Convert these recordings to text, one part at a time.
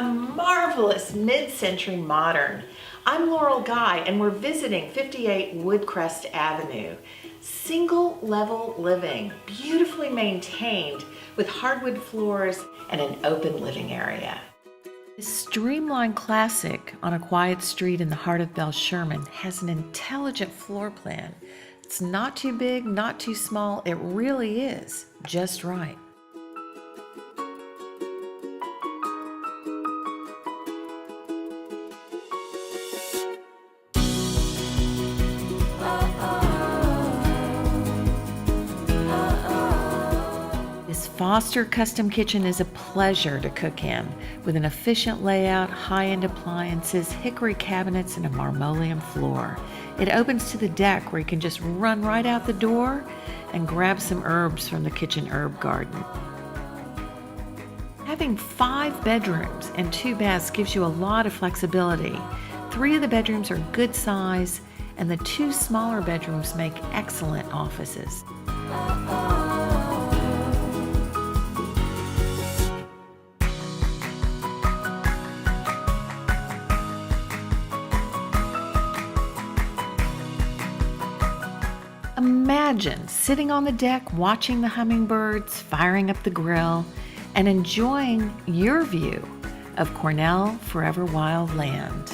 a marvelous mid-century modern. I'm Laurel Guy and we're visiting 58 Woodcrest Avenue. Single level living, beautifully maintained with hardwood floors and an open living area. This streamlined classic on a quiet street in the heart of Belle-Sherman has an intelligent floor plan. It's not too big, not too small, it really is just right. This Foster custom kitchen is a pleasure to cook in, with an efficient layout, high-end appliances, hickory cabinets, and a marmoleum floor. It opens to the deck where you can just run right out the door and grab some herbs from the kitchen herb garden. Having 5 bedrooms and 2 baths gives you a lot of flexibility. 3 of the bedrooms are good size, and the 2 smaller bedrooms make excellent offices. Imagine sitting on the deck watching the hummingbirds, firing up the grill, and enjoying your view of Cornell Forever Wild Land.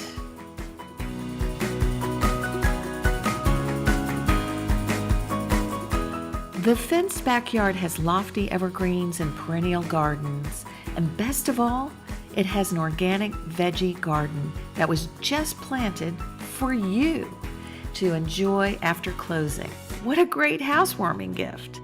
The fenced backyard has lofty evergreens and perennial gardens, and best of all, it has an organic veggie garden that was just planted for you to enjoy after closing. What a great housewarming gift!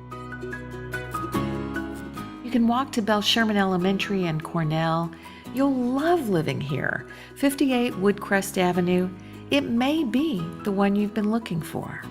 You can walk to Belle-Sherman Elementary and Cornell. You'll love living here. 58 Woodcrest Avenue. It may be the one you've been looking for.